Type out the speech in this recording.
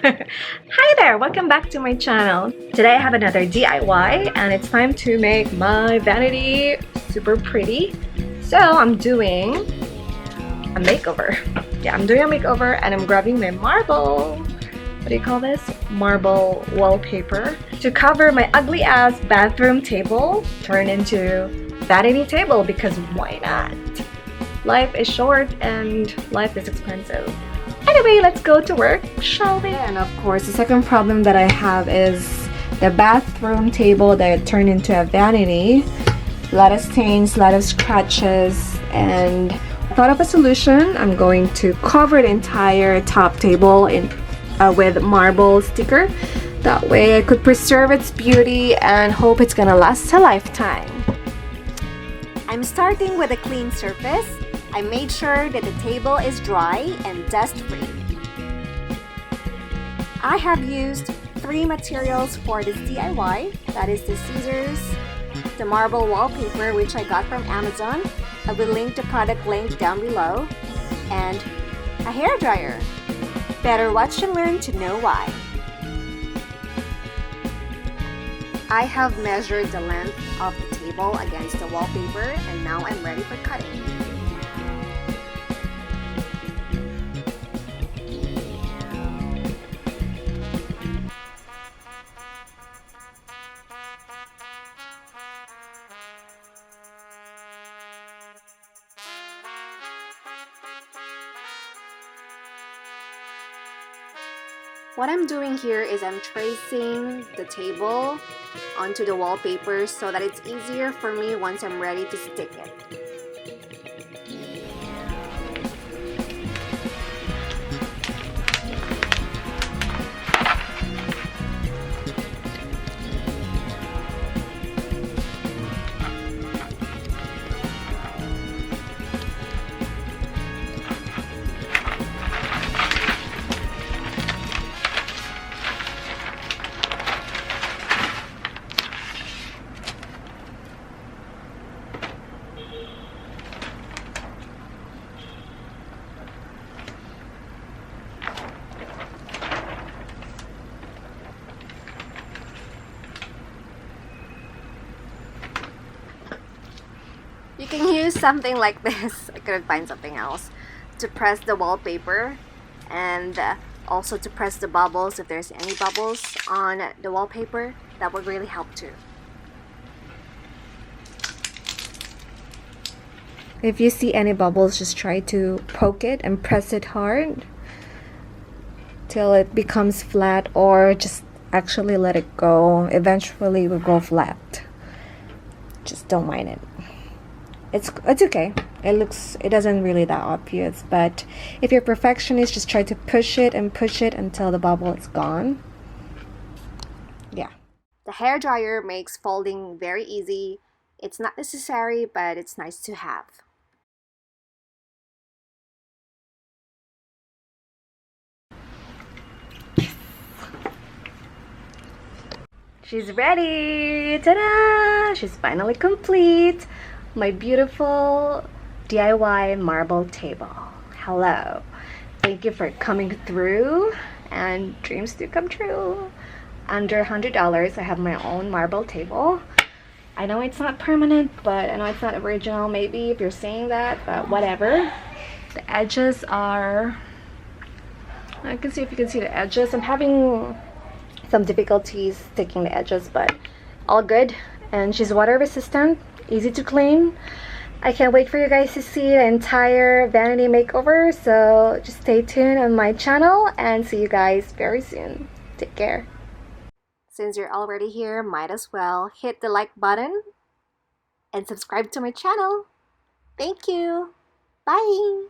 Hi there, welcome back to my channel. Today I have another DIY and it's time to make my vanity super pretty. So I'm doing a makeover. Yeah, I'm doing a makeover and I'm grabbing my marble, what do you call this? Marble wallpaper to cover my ugly ass bathroom table, turn into vanity table because why not? Life is short and life is expensive. Anyway, let's go to work, shall we? And of course, the second problem that I have is the bathroom table that turned into a vanity. A lot of stains, a lot of scratches, and I thought of a solution. I'm going to cover the entire top table with marble sticker. That way I could preserve its beauty and hope it's gonna last a lifetime. I'm starting with a clean surface. I made sure that the table is dry and dust-free. I have used 3 materials for this DIY. That is the scissors, the marble wallpaper, which I got from Amazon. I will link the product link down below, and a hairdryer. Better watch and learn to know why. I have measured the length of the table against the wallpaper, and now I'm ready for cutting. What I'm doing here is I'm tracing the table onto the wallpaper so that it's easier for me once I'm ready to stick it. You can use something like this, I couldn't find something else, to press the wallpaper, and also to press the bubbles if there's any bubbles on the wallpaper. That would really help too. If you see any bubbles, just try to poke it and press it hard till it becomes flat, or just actually let it go. Eventually it will go flat. Just don't mind it. It's okay. It doesn't really that obvious, but if you're a perfectionist, just try to push it and push it until the bubble is gone. Yeah. The hairdryer makes folding very easy. It's not necessary, but it's nice to have. She's ready! Ta-da! She's finally complete. My beautiful DIY marble table. Hello. Thank you for coming through, and dreams do come true. Under $100, I have my own marble table. I know it's not permanent, but I know it's not original maybe if you're saying that, but whatever. The edges are, I can see if you can see the edges. I'm having some difficulties sticking the edges, but all good. And she's water resistant, easy to clean. I can't wait for you guys to see the entire vanity makeover, so just stay tuned on my channel and see you guys very soon. Take care. Since you're already here, might as well hit the like button and subscribe to my channel. Thank you. Bye.